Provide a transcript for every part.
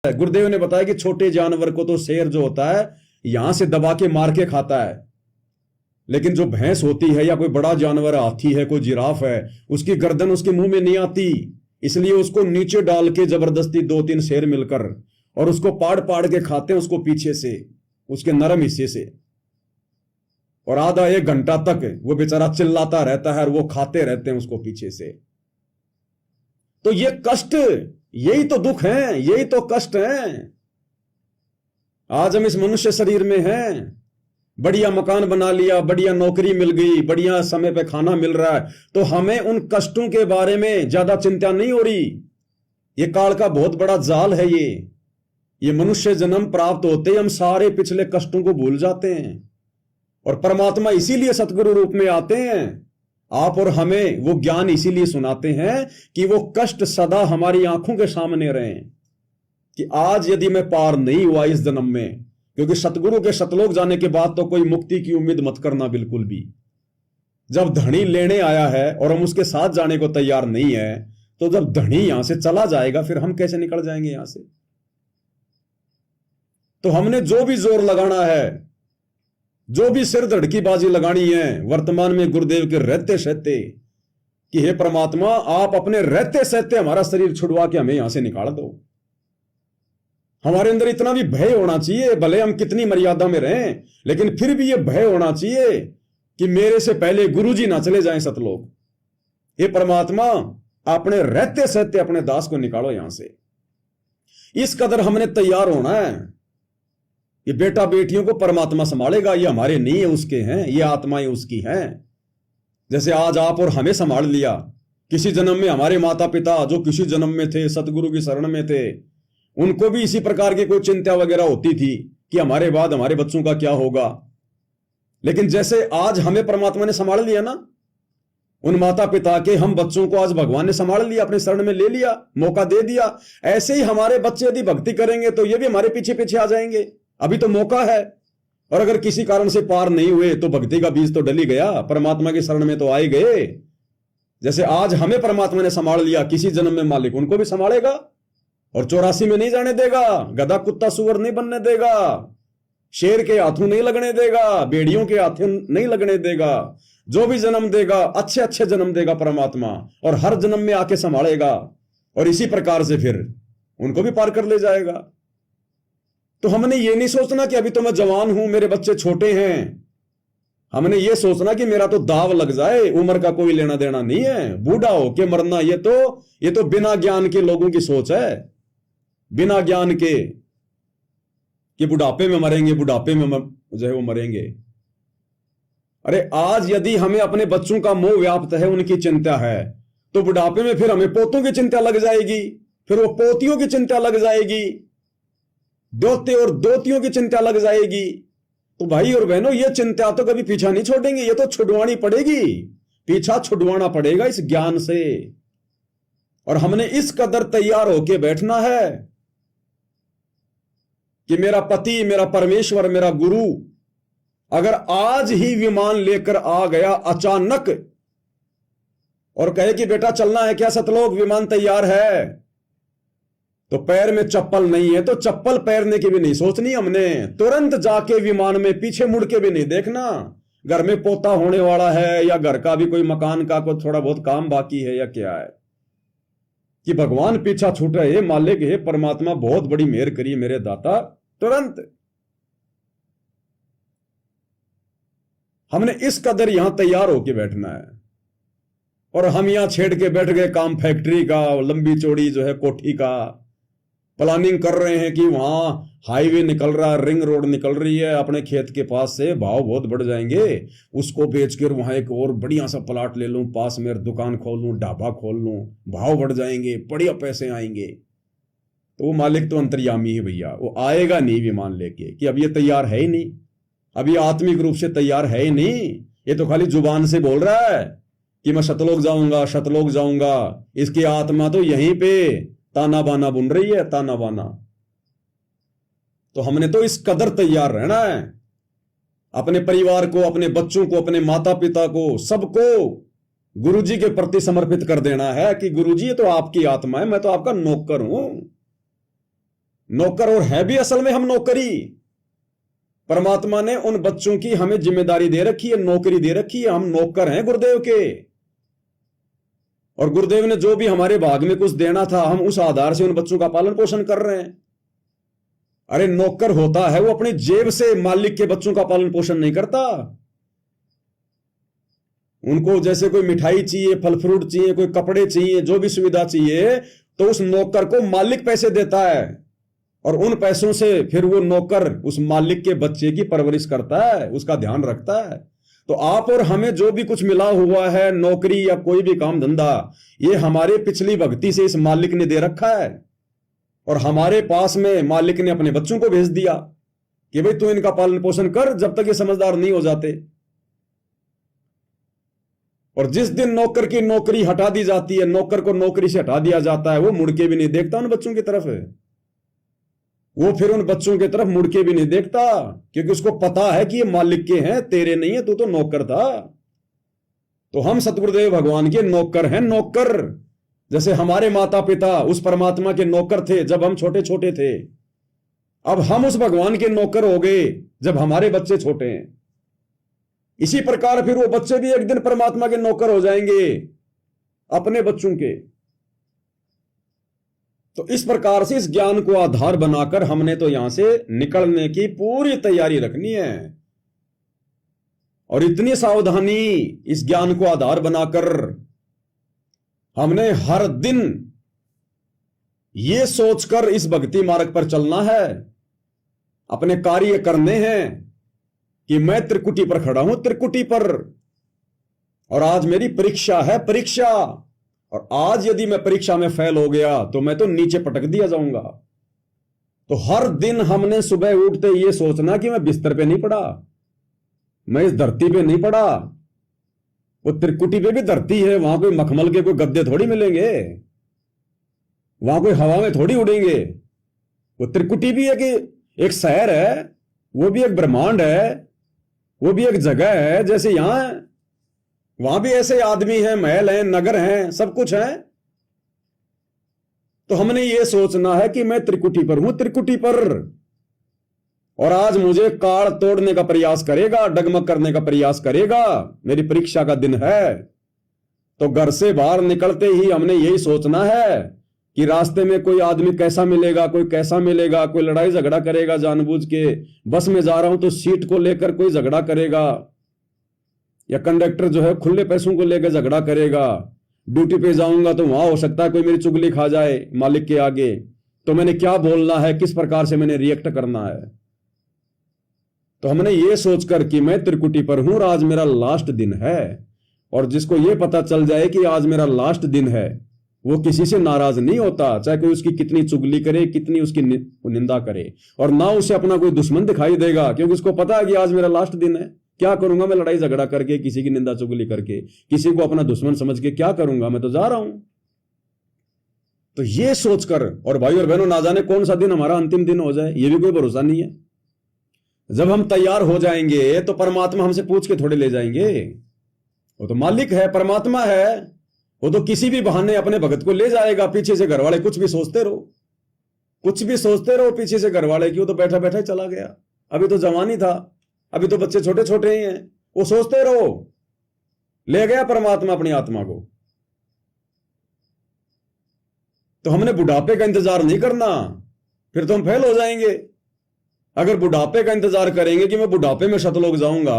गुरुदेव ने बताया कि छोटे जानवर को तो शेर जो होता है यहां से दबा के मार के खाता है, लेकिन जो भैंस होती है या कोई बड़ा जानवर, हाथी है, कोई जिराफ है, उसकी गर्दन उसके मुंह में नहीं आती, इसलिए उसको नीचे डाल के जबरदस्ती 2-3 शेर मिलकर और उसको पाड़ पाड़ के खाते हैं, उसको पीछे से, उसके नरम हिस्से से, और आधा 1 घंटा तक वो बेचारा चिल्लाता रहता है और वो खाते रहते हैं उसको पीछे से। तो ये कष्ट, यही तो दुख है, यही तो कष्ट है। आज हम इस मनुष्य शरीर में हैं, बढ़िया मकान बना लिया, बढ़िया नौकरी मिल गई, बढ़िया समय पे खाना मिल रहा है, तो हमें उन कष्टों के बारे में ज्यादा चिंता नहीं हो रही। ये काल का बहुत बड़ा जाल है। ये मनुष्य जन्म प्राप्त होते ही हम सारे पिछले कष्टों को भूल जाते हैं, और परमात्मा इसीलिए सतगुरु रूप में आते हैं, आप और हमें वो ज्ञान इसीलिए सुनाते हैं कि वो कष्ट सदा हमारी आंखों के सामने रहे, कि आज यदि मैं पार नहीं हुआ इस जन्म में, क्योंकि सतगुरु के सतलोक जाने के बाद तो कोई मुक्ति की उम्मीद मत करना बिल्कुल भी। जब धनी लेने आया है और हम उसके साथ जाने को तैयार नहीं है, तो जब धनी यहां से चला जाएगा फिर हम कैसे निकल जाएंगे यहां से। तो हमने जो भी जोर लगाना है, जो भी सिर धड़की बाजी लगानी है वर्तमान में गुरुदेव के रहते सहते, कि हे परमात्मा आप अपने रहते सहते हमारा शरीर छुड़वा के हमें यहां से निकाल दो। हमारे अंदर इतना भी भय होना चाहिए, भले हम कितनी मर्यादा में रहें, लेकिन फिर भी यह भय होना चाहिए कि मेरे से पहले गुरुजी ना चले जाएं सतलोक। हे परमात्मा अपने रहते सहते अपने दास को निकालो यहां से। इस कदर हमने तैयार होना है। ये बेटा बेटियों को परमात्मा संभालेगा, ये हमारे नहीं है, उसके हैं, ये आत्माएं उसकी हैं। जैसे आज आप और हमें संभाल लिया, किसी जन्म में हमारे माता पिता जो किसी जन्म में थे सतगुरु की शरण में थे, उनको भी इसी प्रकार की कोई चिंता वगैरह होती थी कि हमारे बाद हमारे बच्चों का क्या होगा। लेकिन जैसे आज हमें परमात्मा ने संभाल लिया ना, उन माता पिता के हम बच्चों को आज भगवान ने संभाल लिया, अपने शरण में ले लिया, मौका दे दिया। ऐसे ही हमारे बच्चे यदि भक्ति करेंगे तो ये भी हमारे पीछे पीछे आ जाएंगे। अभी तो मौका है, और अगर किसी कारण से पार नहीं हुए तो भक्ति का बीज तो डल ही गया, परमात्मा की शरण में तो आए गए। जैसे आज हमें परमात्मा ने संभाल लिया, किसी जन्म में मालिक उनको भी संभालेगा, और 84 में नहीं जाने देगा, गधा कुत्ता सुअर नहीं बनने देगा, शेर के हाथों नहीं लगने देगा, बेड़ियों के हाथों नहीं लगने देगा। जो भी जन्म देगा अच्छे अच्छे जन्म देगा परमात्मा, और हर जन्म में आके संभालेगा, और इसी प्रकार से फिर उनको भी पार कर ले जाएगा। तो हमने ये नहीं सोचना कि अभी तो मैं जवान हूं, मेरे बच्चे छोटे हैं। हमने ये सोचना कि मेरा तो दाव लग जाए, उम्र का कोई लेना देना नहीं है, बूढ़ा होके मरना ये तो बिना ज्ञान के लोगों की सोच है, बिना ज्ञान के, कि बुढ़ापे में मरेंगे, बुढ़ापे में जो है वो मरेंगे। अरे आज यदि हमें अपने बच्चों का मोह व्याप्त है, उनकी चिंता है, तो बुढ़ापे में फिर हमें पोतों की चिंता लग जाएगी, फिर वो पोतियों की चिंता लग जाएगी, दोते और दोतियों की चिंता लग जाएगी। तो भाई और बहनों, ये चिंता तो कभी पीछा नहीं छोड़ेंगे, ये तो छुड़वानी पड़ेगी, पीछा छुड़वाना पड़ेगा इस ज्ञान से। और हमने इस कदर तैयार होके बैठना है कि मेरा पति, मेरा परमेश्वर, मेरा गुरु अगर आज ही विमान लेकर आ गया अचानक और कहे कि बेटा चलना है क्या सतलोक, विमान तैयार है, तो पैर में चप्पल नहीं है तो चप्पल पहनने की भी नहीं सोचनी हमने, तुरंत जाके विमान में, पीछे मुड़ के भी नहीं देखना। घर में पोता होने वाला है या घर का भी कोई मकान का कोई थोड़ा बहुत काम बाकी है या क्या है, कि भगवान पीछा छूट रहे, मालिक हे परमात्मा बहुत बड़ी मेहर करी मेरे दाता, तुरंत। हमने इस कदर यहां तैयार होके बैठना है। और हम यहां छेड़ के बैठ गए काम फैक्ट्री का, लंबी चौड़ी जो है कोठी का, प्लानिंग कर रहे हैं कि वहां हाईवे निकल रहा है, रिंग रोड निकल रही है अपने खेत के पास से, भाव बहुत बढ़ जाएंगे, उसको बेचकर वहां एक और बढ़िया सा प्लाट ले लूं, पास में दुकान खोल लूं, ढाबा खोल लूं, भाव बढ़ जाएंगे, बढ़िया पैसे आएंगे। तो वो मालिक तो अंतर्यामी है भैया, वो आएगा नहीं विमान लेके, कि अब ये तैयार है ही नहीं, अभी आत्मिक रूप से तैयार है ही नहीं, ये तो खाली जुबान से बोल रहा है कि मैं सतलोक जाऊंगा, सतलोक जाऊंगा। इसकी आत्मा तो यहीं पे ताना बाना बुन रही है, ताना बाना। तो हमने तो इस कदर तैयार रहना है, अपने परिवार को, अपने बच्चों को, अपने माता पिता को, सबको गुरुजी के प्रति समर्पित कर देना है कि गुरुजी ये तो आपकी आत्मा है, मैं तो आपका नौकर हूं। नौकर और है भी असल में हम नौकरी। परमात्मा ने उन बच्चों की हमें जिम्मेदारी दे रखी है, नौकरी दे रखी है, हम नौकर हैं गुरुदेव के। और गुरुदेव ने जो भी हमारे भाग में कुछ देना था, हम उस आधार से उन बच्चों का पालन पोषण कर रहे हैं। अरे नौकर होता है वो अपनी जेब से मालिक के बच्चों का पालन पोषण नहीं करता। उनको जैसे कोई मिठाई चाहिए, फल फ्रूट चाहिए, कोई कपड़े चाहिए, जो भी सुविधा चाहिए, तो उस नौकर को मालिक पैसे देता है और उन पैसों से फिर वो नौकर उस मालिक के बच्चे की परवरिश करता है, उसका ध्यान रखता है। तो आप और हमें जो भी कुछ मिला हुआ है, नौकरी या कोई भी काम धंधा, ये हमारे पिछली भक्ति से इस मालिक ने दे रखा है। और हमारे पास में मालिक ने अपने बच्चों को भेज दिया कि भाई तू इनका पालन पोषण कर जब तक ये समझदार नहीं हो जाते। और जिस दिन नौकर की नौकरी हटा दी जाती है, नौकर को नौकरी से हटा दिया जाता है, वो मुड़ के भी नहीं देखता उन बच्चों की तरफ। वो फिर उन बच्चों की तरफ मुड़ के भी नहीं देखता, क्योंकि उसको पता है कि ये मालिक के हैं, तेरे नहीं है, तू तो नौकर था। तो हम सतगुरुदेव भगवान के नौकर हैं, नौकर। जैसे हमारे माता पिता उस परमात्मा के नौकर थे जब हम छोटे छोटे थे, अब हम उस भगवान के नौकर हो गए जब हमारे बच्चे छोटे हैं। इसी प्रकार फिर वो बच्चे भी एक दिन परमात्मा के नौकर हो जाएंगे अपने बच्चों के। तो इस प्रकार से इस ज्ञान को आधार बनाकर हमने तो यहां से निकलने की पूरी तैयारी रखनी है। और इतनी सावधानी इस ज्ञान को आधार बनाकर हमने हर दिन ये सोचकर इस भक्ति मार्ग पर चलना है, अपने कार्य करने हैं कि मैं त्रिकुटी पर खड़ा हूं, त्रिकुटी पर। और आज मेरी परीक्षा है, परीक्षा। और आज यदि मैं परीक्षा में फेल हो गया तो मैं तो नीचे पटक दिया जाऊंगा। तो हर दिन हमने सुबह उठते ये सोचना कि मैं बिस्तर पे नहीं पड़ा, मैं इस धरती पे नहीं पड़ा। वो त्रिकुटी पे भी धरती है, वहां कोई मखमल के कोई गद्दे थोड़ी मिलेंगे, वहां कोई हवा में थोड़ी उड़ेंगे। वो त्रिकुटी भी एक शहर है, वो भी एक ब्रह्मांड है, वो भी एक जगह है जैसे यहां है। वहां भी ऐसे आदमी हैं, महल हैं, नगर हैं, सब कुछ है। तो हमने ये सोचना है कि मैं त्रिकुटी पर हूं, त्रिकुटी पर। और आज मुझे काल तोड़ने का प्रयास करेगा, डगमग करने का प्रयास करेगा, मेरी परीक्षा का दिन है। तो घर से बाहर निकलते ही हमने यही सोचना है कि रास्ते में कोई आदमी कैसा मिलेगा, कोई कैसा मिलेगा, कोई लड़ाई झगड़ा करेगा जानबूझ के। बस में जा रहा हूं तो सीट को लेकर कोई झगड़ा करेगा, या कंडक्टर जो है खुले पैसों को लेकर झगड़ा करेगा। ड्यूटी पे जाऊंगा तो वहां हो सकता है कोई मेरी चुगली खा जाए मालिक के आगे। तो मैंने क्या बोलना है, किस प्रकार से मैंने रिएक्ट करना है। तो हमने ये सोचकर कि मैं त्रिकुटी पर हूं और आज मेरा लास्ट दिन है। और जिसको ये पता चल जाए कि आज मेरा लास्ट दिन है, वो किसी से नाराज नहीं होता, चाहे कोई उसकी कितनी चुगली करे, कितनी उसकी निंदा करे। और ना उसे अपना कोई दुश्मन दिखाई देगा, क्योंकि उसको पता है कि आज मेरा लास्ट दिन है। क्या करूंगा मैं लड़ाई झगड़ा करके, किसी की निंदा चुगली करके, किसी को अपना दुश्मन समझ के क्या करूंगा, मैं तो जा रहा हूं। तो ये सोचकर, और भाई और बहनों, ना जाने कौन सा दिन हमारा अंतिम दिन हो जाए, ये भी कोई भरोसा नहीं है। जब हम तैयार हो जाएंगे तो परमात्मा हमसे पूछ के थोड़े ले जाएंगे। वो तो मालिक है, परमात्मा है, वो तो किसी भी बहाने अपने भगत को ले जाएगा। पीछे से घर वाले कुछ भी सोचते रहो, कुछ भी सोचते रहो पीछे से घर वाले की, वो तो बैठा बैठा ही चला गया, अभी तो जवानी था, अभी तो बच्चे छोटे छोटे ही हैं। वो सोचते रहो, ले गया परमात्मा अपनी आत्मा को। तो हमने बुढ़ापे का इंतजार नहीं करना, फिर तो हम फेल हो जाएंगे। अगर बुढ़ापे का इंतजार करेंगे कि मैं बुढ़ापे में शतलोक जाऊंगा,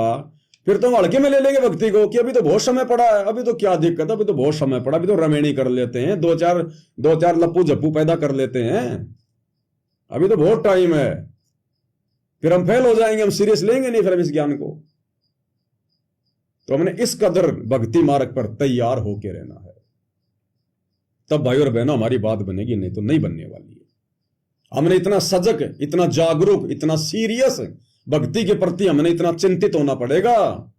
फिर तो हम हल्के में ले लेंगे भक्ति को कि अभी तो बहुत समय पड़ा है, अभी तो क्या दिक्कत है, अभी तो बहुत समय पड़ा, अभी तो रमेणी कर लेते हैं, दो चार लप्पू झप्पू पैदा कर लेते हैं, अभी तो बहुत टाइम है। फिर हम फेल हो जाएंगे, हम सीरियस लेंगे नहीं फिर इस ज्ञान को। तो हमने इस कदर भक्ति मार्ग पर तैयार होके रहना है, तब भाई और बहनों हमारी बात बनेगी, नहीं तो नहीं बनने वाली है। हमने इतना सजग, इतना जागरूक, इतना सीरियस भक्ति के प्रति हमने इतना चिंतित होना पड़ेगा,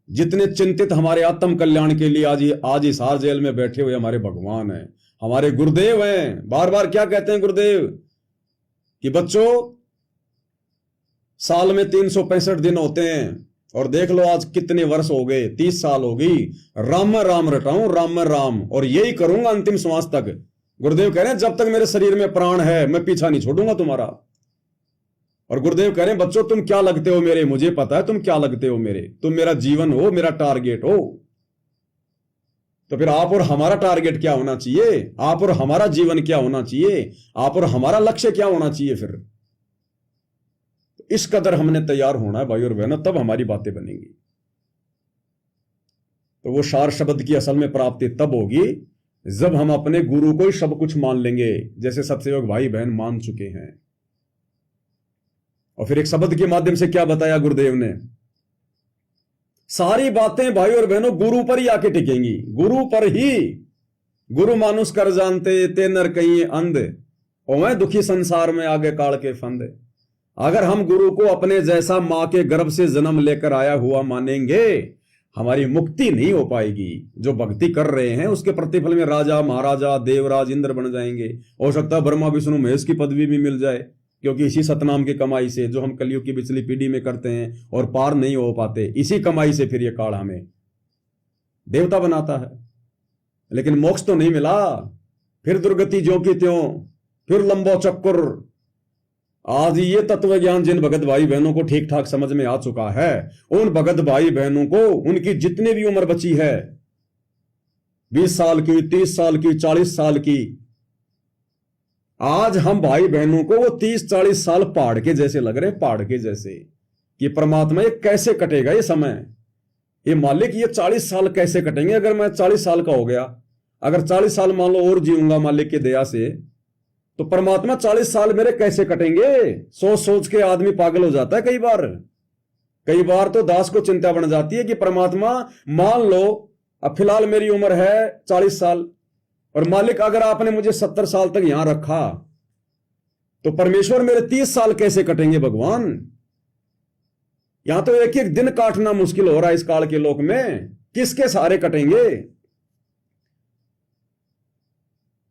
जितने चिंतित हमारे आत्म कल्याण के लिए आज इस हार जेल में बैठे हुए हमारे भगवान हैं, हमारे गुरुदेव हैं। बार बार क्या कहते हैं गुरुदेव कि बच्चों, साल में 365 दिन होते हैं, और देख लो आज कितने वर्ष हो गए, 30 साल हो गई। राम राम रटाऊं, राम राम, और यही करूंगा अंतिम श्वास तक। गुरुदेव कह रहे हैं जब तक मेरे शरीर में प्राण है मैं पीछा नहीं छोड़ूंगा तुम्हारा। और गुरुदेव कह रहे हैं बच्चों तुम क्या लगते हो मेरे, मुझे पता है तुम क्या लगते हो मेरे, तुम मेरा जीवन हो, मेरा टारगेट हो। तो फिर आप और हमारा टारगेट क्या होना चाहिए, आप और हमारा जीवन क्या होना चाहिए, आप और हमारा लक्ष्य क्या होना चाहिए। फिर इस कदर हमने तैयार होना है भाई और बहनों, तब हमारी बातें बनेंगी। तो वो सार शब्द की असल में प्राप्ति तब होगी जब हम अपने गुरु को ही सब कुछ मान लेंगे, जैसे सत्संग भाई बहन मान चुके हैं। और फिर एक शब्द के माध्यम से क्या बताया गुरुदेव ने, सारी बातें भाई और बहनों गुरु पर ही आके टिकेंगी, गुरु पर ही। गुरु मानुष कर जानते ते नर कहीं अंध, ओए दुखी संसार में आगे काल के फंद। अगर हम गुरु को अपने जैसा मां के गर्भ से जन्म लेकर आया हुआ मानेंगे, हमारी मुक्ति नहीं हो पाएगी। जो भक्ति कर रहे हैं उसके प्रतिफल में राजा महाराजा देवराज इंद्र बन जाएंगे। हो सकता है ब्रह्मा विष्णु महेश की पदवी भी मिल जाए, क्योंकि इसी सतनाम की कमाई से जो हम कलयुग की पिछली पीढ़ी में करते हैं और पार नहीं हो पाते, इसी कमाई से फिर ये काल हमें देवता बनाता है। लेकिन मोक्ष तो नहीं मिला, फिर दुर्गति ज्यों की त्यों, फिर लंबो चक्कर। आज ये तत्व ज्ञान जिन भगत भाई बहनों को ठीक ठाक समझ में आ चुका है, उन भगत भाई बहनों को उनकी जितनी भी उम्र बची है, 20 साल की, 30 साल की, 40 साल की, आज हम भाई बहनों को वो 30-40 साल पहाड़ के जैसे लग रहे हैं, पहाड़ के जैसे कि परमात्मा ये कैसे कटेगा ये समय, ये मालिक ये 40 साल कैसे कटेंगे। अगर मैं 40 साल का हो गया, अगर 40 साल मान लो और जीऊंगा मालिक की दया से, तो परमात्मा 40 साल मेरे कैसे कटेंगे। सोच सोच के आदमी पागल हो जाता है। कई बार तो दास को चिंता बन जाती है कि परमात्मा मान लो अब फिलहाल मेरी उम्र है 40 साल, और मालिक अगर आपने मुझे 70 साल तक यहां रखा, तो परमेश्वर मेरे 30 साल कैसे कटेंगे भगवान। यहां तो एक एक दिन काटना मुश्किल हो रहा है इस काल के लोक में, किसके सहारे कटेंगे।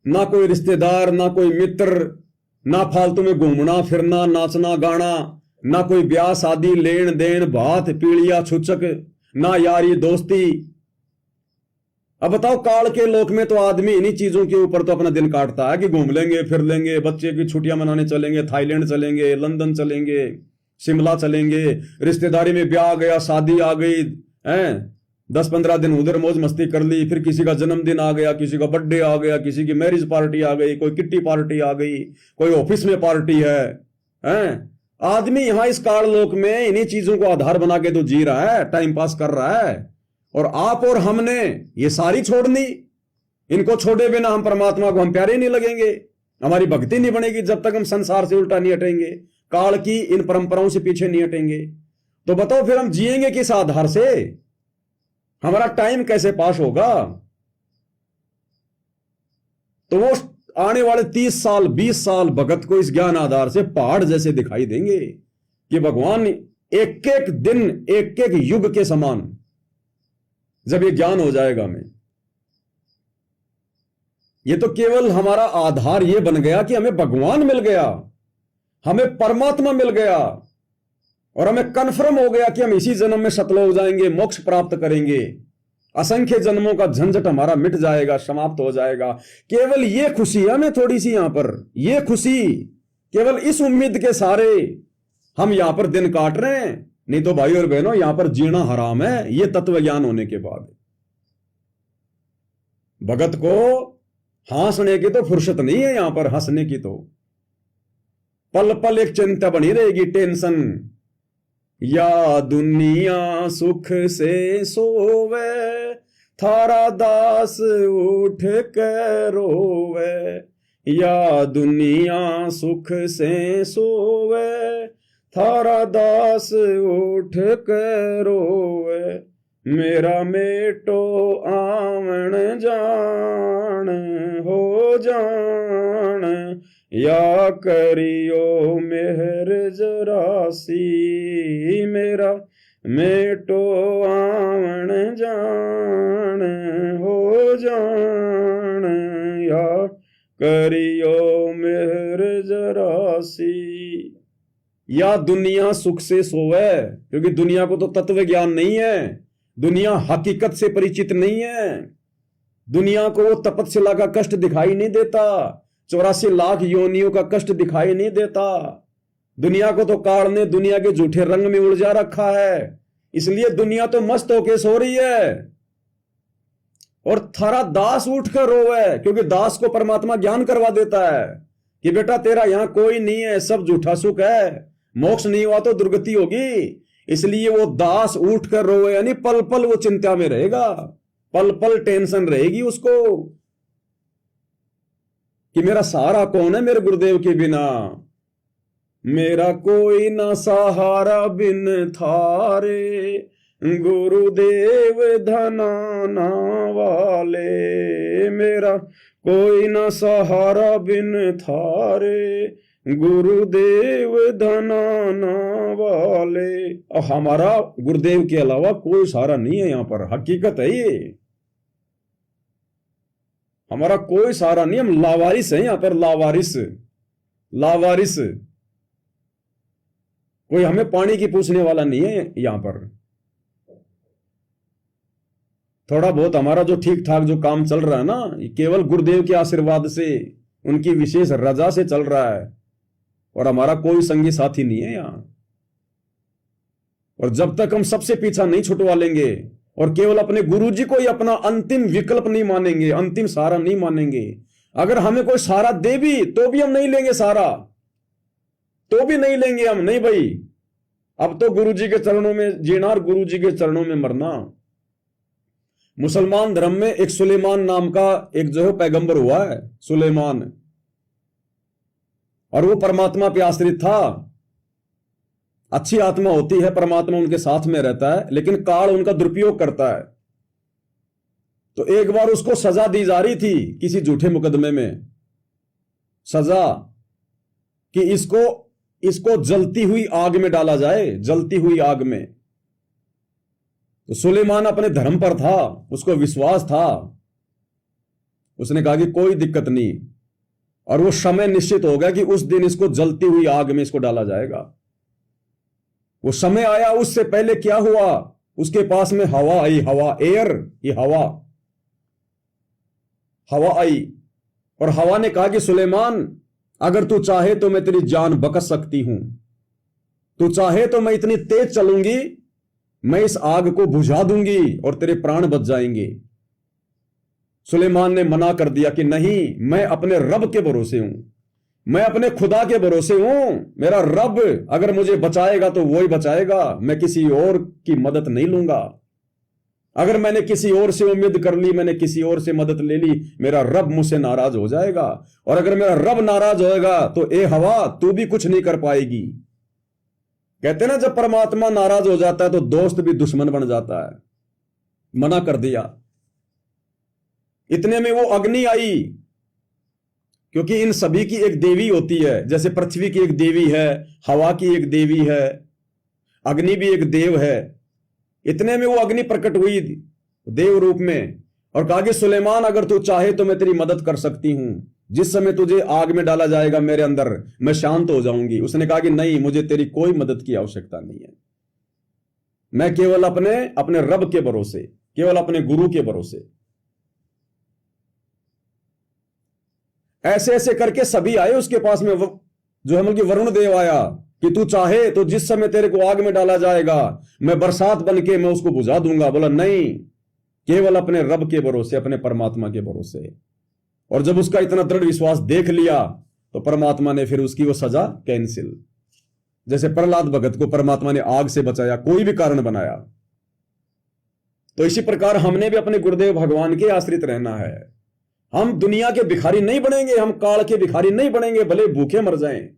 ना कोई रिश्तेदार, ना कोई मित्र, ना फालतू में घूमना फिरना नाचना गाना, ना कोई ब्याह शादी लेन देन भात पीड़िया छुचक, ना यारी दोस्ती। अब बताओ काल के लोक में तो आदमी इन्हीं चीजों के ऊपर तो अपना दिन काटता है कि घूम लेंगे फिर लेंगे, बच्चे की छुट्टियां मनाने चलेंगे, थाईलैंड चलेंगे, लंदन चलेंगे, शिमला चलेंगे, रिश्तेदारी में ब्याह आ गया, शादी आ गई है, 10-15 दिन उधर मौज मस्ती कर ली, फिर किसी का जन्मदिन आ गया, किसी का बर्थडे आ गया, किसी की मैरिज पार्टी आ गई, कोई किट्टी पार्टी आ गई, कोई ऑफिस में पार्टी है। आदमी यहां इस काल लोक में इन्हीं चीजों को आधार बना के तो जी रहा है, टाइम पास कर रहा है। और आप और हमने ये सारी छोड़नी, इनको छोड़े बिना हम परमात्मा को हम प्यारे नहीं लगेंगे, हमारी भक्ति नहीं बनेगी जब तक हम संसार से उल्टा नहीं हटेंगे, काल की इन परंपराओं से पीछे नहीं हटेंगे। तो बताओ फिर हम जिएंगे किस आधार से, हमारा टाइम कैसे पास होगा। तो वो आने वाले 30 साल 20 साल भगत को इस ज्ञान आधार से पहाड़ जैसे दिखाई देंगे कि भगवान एक एक दिन एक एक युग के समान, जब ये ज्ञान हो जाएगा हमें, ये तो केवल हमारा आधार ये बन गया कि हमें भगवान मिल गया, हमें परमात्मा मिल गया, और हमें कन्फर्म हो गया कि हम इसी जन्म में सतलोक जाएंगे, मोक्ष प्राप्त करेंगे, असंख्य जन्मों का झंझट हमारा मिट जाएगा, समाप्त हो जाएगा। केवल ये खुशी है हमें थोड़ी सी यहां पर, ये खुशी केवल इस उम्मीद के सारे हम यहां पर दिन काट रहे हैं। नहीं तो भाई और बहनों यहां पर जीना हराम है, ये तत्व ज्ञान होने के बाद। भगत को हंसने की तो फुर्सत नहीं है यहां पर, हंसने की तो पल पल एक चिंता बनी रहेगी, टेंशन। या दुनिया सुख से सोवे, थारा दास उठ कर रोवे। या दुनिया सुख से सोवे, थारा दास उठ कर रोवे। मेरा मेटो आवन जान हो जान, या करियो मेहर जरासी। मेरा मेटो आवन जान हो जान, या करियो मेहर जरासी। या दुनिया सुख से सोवे, क्योंकि दुनिया को तो तत्व ज्ञान नहीं है, दुनिया हकीकत से परिचित नहीं है। दुनिया को वो तपस्या का कष्ट दिखाई नहीं देता, 84 लाख योनियों का कष्ट दिखाई नहीं देता। दुनिया को तो काल ने दुनिया के झूठे रंग में उलझा रखा है, इसलिए दुनिया तो मस्त होके सो रही है और थारा दास उठकर रोवे, क्योंकि दास को परमात्मा ज्ञान करवा देता है कि बेटा तेरा यहां कोई नहीं है, सब झूठा सुख है, मोक्ष नहीं हुआ तो दुर्गति होगी। इसलिए वो दास उठकर रोवे, यानी पल पल वो चिंता में रहेगा, पल पल टेंशन रहेगी उसको कि मेरा सहारा कौन है मेरे गुरुदेव के बिना, मेरा कोई ना सहारा बिन थारे, गुरुदेव धनाना वाले, मेरा कोई ना सहारा बिन थारे, गुरुदेव धनाना वाले। और हमारा गुरुदेव के अलावा कोई सहारा नहीं है, यहां पर हकीकत है ये, हमारा कोई सहारा नहीं, हम लावारिस हैं यहां पर, लावारिस लावारिस, कोई हमें पानी की पूछने वाला नहीं है यहां पर। थोड़ा बहुत हमारा जो ठीक ठाक जो काम चल रहा है ना, केवल गुरुदेव के आशीर्वाद से, उनकी विशेष रजा से चल रहा है, और हमारा कोई संगी साथी नहीं है यहां। और जब तक हम सबसे पीछा नहीं छुटवा लेंगे और केवल अपने गुरुजी को ही अपना अंतिम विकल्प नहीं मानेंगे, अंतिम सहारा नहीं मानेंगे, अगर हमें कोई सहारा दे भी तो भी हम नहीं लेंगे सहारा, तो भी नहीं लेंगे हम, नहीं भाई अब तो गुरुजी के चरणों में जीना और गुरुजी के चरणों में मरना। मुसलमान धर्म में एक सुलेमान नाम का एक जो है पैगंबर हुआ है, सुलेमान, और वो परमात्मा पे आश्रित था। अच्छी आत्मा होती है, परमात्मा उनके साथ में रहता है, लेकिन काल उनका दुरुपयोग करता है। तो एक बार उसको सजा दी जा रही थी किसी झूठे मुकदमे में, सजा कि इसको जलती हुई आग में डाला जाए, जलती हुई आग में। तो सुलेमान अपने धर्म पर था, उसको विश्वास था, उसने कहा कि कोई दिक्कत नहीं, और वो समय निश्चित हो गया कि उस दिन इसको जलती हुई आग में इसको डाला जाएगा। वो समय आया, उससे पहले क्या हुआ, उसके पास में हवा आई, हवा, एयर, ये हवा आई, और हवा ने कहा कि सुलेमान अगर तू चाहे तो मैं तेरी जान बख्श सकती हूं, तू चाहे तो मैं इतनी तेज चलूंगी, मैं इस आग को बुझा दूंगी और तेरे प्राण बच जाएंगे। सुलेमान ने मना कर दिया कि नहीं, मैं अपने रब के भरोसे हूं, मैं अपने खुदा के भरोसे हूं, मेरा रब अगर मुझे बचाएगा तो वो ही बचाएगा, मैं किसी और की मदद नहीं लूंगा। अगर मैंने किसी और से उम्मीद कर ली, मैंने किसी और से मदद ले ली, मेरा रब मुझसे नाराज हो जाएगा, और अगर मेरा रब नाराज होएगा तो ए हवा तू भी कुछ नहीं कर पाएगी। कहते ना जब परमात्मा नाराज हो जाता है तो दोस्त भी दुश्मन बन जाता है। मना कर दिया। इतने में वो अग्नि आई, क्योंकि इन सभी की एक देवी होती है, जैसे पृथ्वी की एक देवी है, हवा की एक देवी है, अग्नि भी एक देव है। इतने में वो अग्नि प्रकट हुई देव रूप में और कहा कि सुलेमान अगर तू चाहे तो मैं तेरी मदद कर सकती हूं, जिस समय तुझे आग में डाला जाएगा मेरे अंदर मैं शांत हो जाऊंगी। उसने कहा कि नहीं, मुझे तेरी कोई मदद की आवश्यकता नहीं है, मैं केवल अपने रब के भरोसे, केवल अपने गुरु के भरोसे। ऐसे ऐसे करके सभी आए उसके पास में, जो है मतलब वरुण देव आया कि तू चाहे तो जिस समय तेरे को आग में डाला जाएगा मैं बरसात बन के मैं उसको बुझा दूंगा। बोला नहीं, केवल अपने रब के भरोसे, अपने परमात्मा के भरोसे। और जब उसका इतना दृढ़ विश्वास देख लिया तो परमात्मा ने फिर उसकी वो सजा कैंसिल। जैसे प्रहलाद भगत को परमात्मा ने आग से बचाया, कोई भी कारण बनाया, तो इसी प्रकार हमने भी अपने गुरुदेव भगवान के आश्रित रहना है। हम दुनिया के भिखारी नहीं बनेंगे, हम काल के भिखारी नहीं बनेंगे, भले भूखे मर जाएं।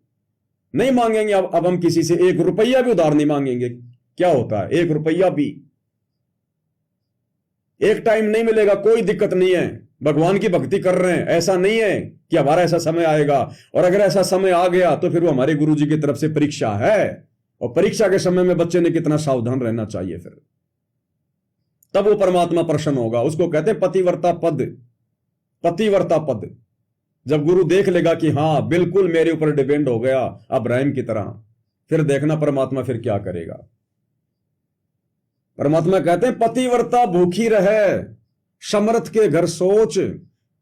नहीं मांगेंगे अब हम किसी से 1 रुपया भी उधार नहीं मांगेंगे। क्या होता है 1 रुपया भी एक टाइम नहीं मिलेगा, कोई दिक्कत नहीं है, भगवान की भक्ति कर रहे हैं। ऐसा नहीं है कि हमारा ऐसा समय आएगा, और अगर ऐसा समय आ गया तो फिर वो हमारे गुरुजी की तरफ से परीक्षा है, और परीक्षा के समय में बच्चे ने कितना सावधान रहना चाहिए, फिर तब वो परमात्मा प्रसन्न होगा। उसको कहते हैं पतिव्रता पद, पतिव्रता पद। जब गुरु देख लेगा कि हां बिल्कुल मेरे ऊपर डिपेंड हो गया अब्राहिम की तरह, फिर देखना परमात्मा फिर क्या करेगा। परमात्मा कहते हैं पतिव्रता भूखी रहे, समर्थ के घर सोच,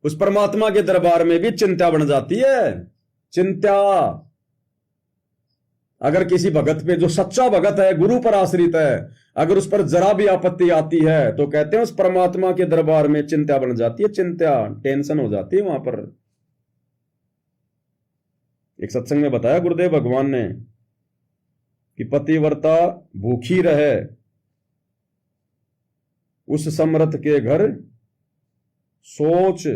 उस परमात्मा के दरबार में भी चिंता बन जाती है। चिंता अगर किसी भगत पे, जो सच्चा भगत है, गुरु पर आश्रित है, अगर उस पर जरा भी आपत्ति आती है तो कहते हैं उस परमात्मा के दरबार में चिंता बन जाती है। चिंता, टेंशन हो जाती है वहां पर। एक सत्संग में बताया गुरुदेव भगवान ने कि पतिव्रता भूखी रहे, उस समर्थ के घर सोच।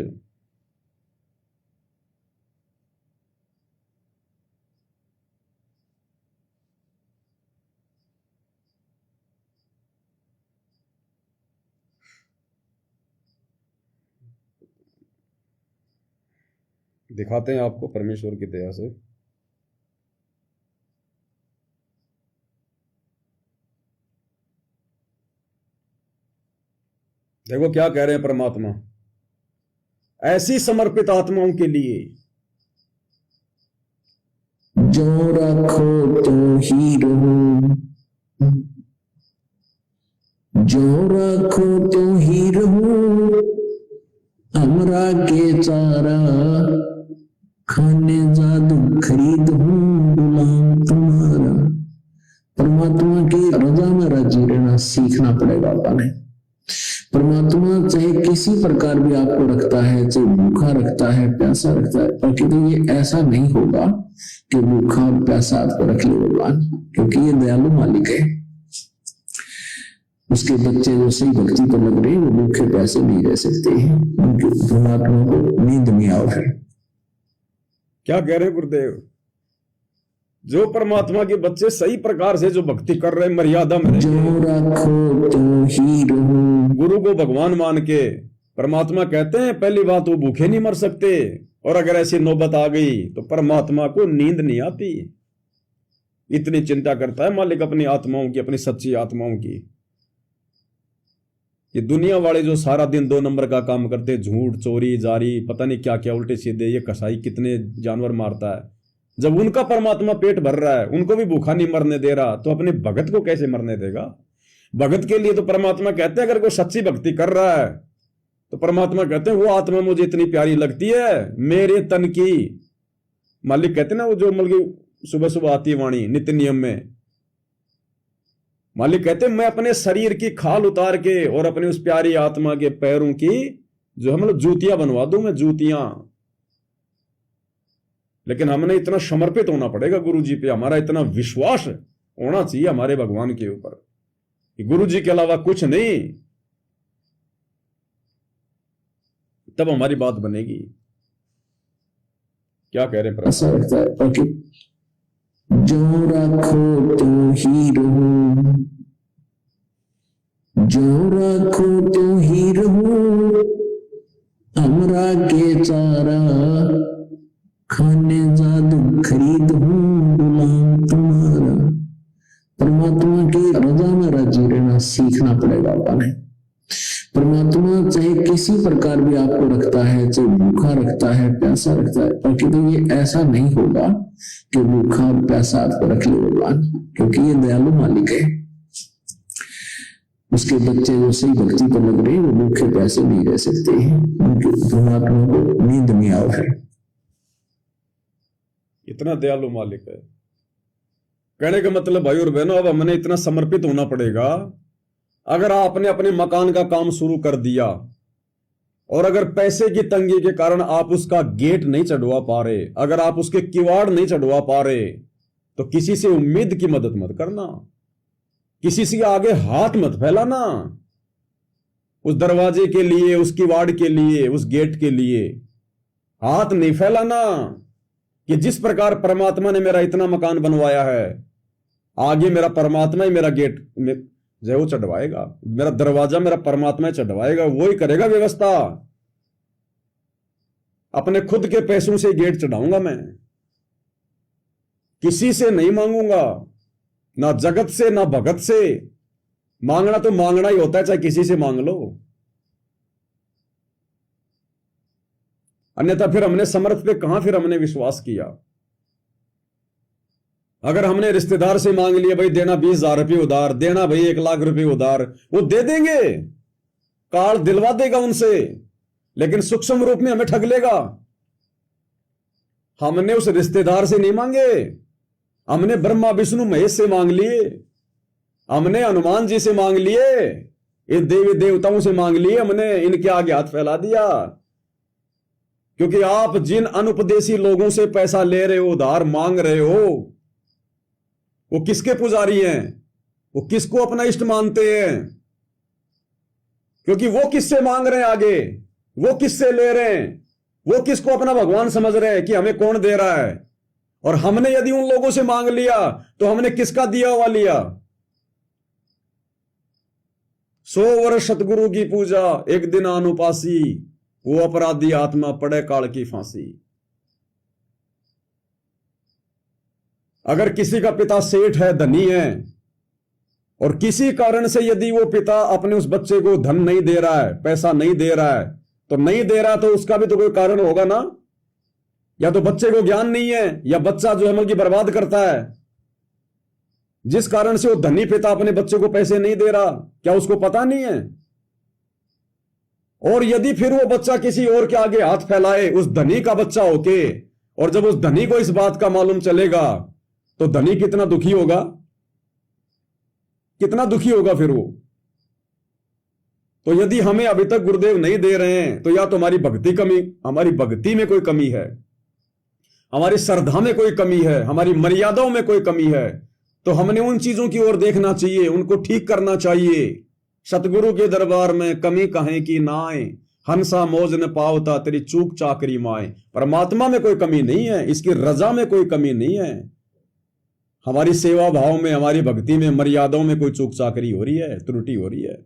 दिखाते हैं आपको परमेश्वर की दया से। देखो क्या कह रहे हैं परमात्मा, ऐसी समर्पित आत्माओं के लिए जो रखो तो ही रहो, जो रखो तो ही रहो, हमरा के चारा खाने जादू खरीद हूं गुलाम तुम्हारा। परमात्मा की रजा में राजी रहना सीखना पड़ेगा अपने। परमात्मा चाहे किसी प्रकार भी आपको रखता है, चाहे भूखा रखता है, प्यासा रखता है, पर तो ये ऐसा नहीं होगा कि भूखा और प्यासा आपको रख ले भगवान, क्योंकि ये दयालु मालिक है। उसके बच्चे जो सही भक्ति पर लग रहे हैं वो भूखे प्यासे नहीं रह सकते हैं, उनके परमात्मा को नींद नहीं आओ। फिर क्या कह रहे हैं गुरुदेव, जो परमात्मा के बच्चे सही प्रकार से जो भक्ति कर रहे हैं, मर्यादा में जो रखो तो ही रहो, गुरु को भगवान मान के, परमात्मा कहते हैं पहली बात वो भूखे नहीं मर सकते, और अगर ऐसी नौबत आ गई तो परमात्मा को नींद नहीं आती। इतनी चिंता करता है मालिक अपनी आत्माओं की, अपनी सच्ची आत्माओं की। ये दुनिया वाले जो सारा दिन 2 नंबर का काम करते, झूठ, चोरी, जारी, पता नहीं क्या क्या उल्टे सीधे, ये कसाई कितने जानवर मारता है, जब उनका परमात्मा पेट भर रहा है, उनको भी भूखा नहीं मरने दे रहा, तो अपने भगत को कैसे मरने देगा। भगत के लिए तो परमात्मा कहते हैं अगर कोई सच्ची भक्ति कर रहा है तो परमात्मा कहते हैं वो आत्मा मुझे इतनी प्यारी लगती है मेरे तन की। मालिक कहते हैं ना वो जो मतलब सुबह सुबह आती है वाणी नित्य नियम में, मालिक कहते हैं मैं अपने शरीर की खाल उतार के और अपनी उस प्यारी आत्मा के पैरों की जो हम लोग जूतियां बनवा दूं मैं, जूतियां। लेकिन हमने इतना समर्पित होना पड़ेगा गुरु जी पे, हमारा इतना विश्वास होना चाहिए हमारे भगवान के ऊपर कि गुरु जी के अलावा कुछ नहीं, तब हमारी बात बनेगी। क्या कह रहे हैं ऐसा लगता है कि जो रखो तो ही रहो, जो रखो तो ही रहो, हमरा के चारा खाने जादू खरीद हूं गुलाम तुम्हारा। परमात्मा की रजा में राजी रहना सीखना पड़ेगा अपने। परमात्मा चाहे किसी प्रकार भी आपको रखता है, चाहे भूखा रखता है, प्यासा रखता है, पर तो ये ऐसा नहीं होगा कि भूखा और प्यासा आपको रख ले भगवान, क्योंकि ये दयालु मालिक है। उसके बच्चे जो सही भक्ति पर लग रहे हैं वो भूखे प्यासे नहीं रह सकते हैं, उनके परमात्मा को नींद नहीं आओ। फिर इतना दयालु मालिक है। कहने का मतलब भाई और बहनों, अब हमने इतना समर्पित होना पड़ेगा। अगर आपने अपने मकान का काम शुरू कर दिया और अगर पैसे की तंगी के कारण आप उसका गेट नहीं चढ़वा पा रहे, अगर आप उसके किवाड़ नहीं चढ़वा पा रहे, तो किसी से उम्मीद की मदद मत करना, किसी से आगे हाथ मत फैलाना। उस दरवाजे के लिए, उस किवाड़ के लिए, उस गेट के लिए हाथ नहीं फैलाना कि जिस प्रकार परमात्मा ने मेरा इतना मकान बनवाया है, आगे मेरा परमात्मा ही मेरा गेट जो वो चढ़वाएगा, मेरा दरवाजा मेरा परमात्मा ही चढ़वाएगा, वो ही करेगा व्यवस्था। अपने खुद के पैसों से गेट चढ़ाऊंगा मैं, किसी से नहीं मांगूंगा, ना जगत से ना भगत से। मांगना तो मांगना ही होता है, चाहे किसी से मांग लो, अन्यथा फिर हमने समर्थ पे कहां फिर हमने विश्वास किया। अगर हमने रिश्तेदार से मांग लिया भाई देना 20,000 रुपये उधार, देना भाई 1 लाख रुपए उधार, वो दे देंगे, काल दिलवा देगा उनसे, लेकिन सूक्ष्म रूप में हमें ठग लेगा। हमने उस रिश्तेदार से नहीं मांगे, हमने ब्रह्मा विष्णु महेश से मांग लिए, हमने हनुमान जी से मांग लिए, इन देवी देवताओं से मांग लिए, हमने इनके आगे हाथ फैला दिया। क्योंकि आप जिन अनुपदेशी लोगों से पैसा ले रहे हो, उधार मांग रहे हो, वो किसके पुजारी हैं? वो किसको अपना इष्ट मानते हैं? क्योंकि वो किससे मांग रहे हैं आगे, वो किससे ले रहे हैं, वो किसको अपना भगवान समझ रहे हैं कि हमें कौन दे रहा है। और हमने यदि उन लोगों से मांग लिया तो हमने किसका दिया हुआ लिया? 100 वर्ष सतगुरु की पूजा, एक दिन अनुपासी, वो अपराधी आत्मा पड़े काल की फांसी। अगर किसी का पिता सेठ है, धनी है, और किसी कारण से यदि वो पिता अपने उस बच्चे को धन नहीं दे रहा है, पैसा नहीं दे रहा है, तो नहीं दे रहा तो उसका भी तो कोई कारण होगा ना। या तो बच्चे को ज्ञान नहीं है, या बच्चा जो है की बर्बाद करता है। जिस कारण से वो धनी पिता अपने बच्चे को पैसे नहीं दे रहा, क्या उसको पता नहीं है? और यदि फिर वो बच्चा किसी और के आगे हाथ फैलाए उस धनी का बच्चा होके, और जब उस धनी को इस बात का मालूम चलेगा तो धनी कितना दुखी होगा, कितना दुखी होगा फिर वो। तो यदि हमें अभी तक गुरुदेव नहीं दे रहे हैं तो या तो हमारी भक्ति में कोई कमी है, हमारी श्रद्धा में कोई कमी है, हमारी मर्यादाओं में कोई कमी है। तो हमने उन चीजों की ओर देखना चाहिए, उनको ठीक करना चाहिए। सतगुरु के दरबार में कमी कहें की नाए, हंसा मौज न पावता तेरी चूक चाकरी माए। परमात्मा में कोई कमी नहीं है, इसकी रजा में कोई कमी नहीं है। हमारी सेवा भाव में, हमारी भक्ति में, मर्यादाओं में कोई चूक चाकरी हो रही है, त्रुटि हो रही है।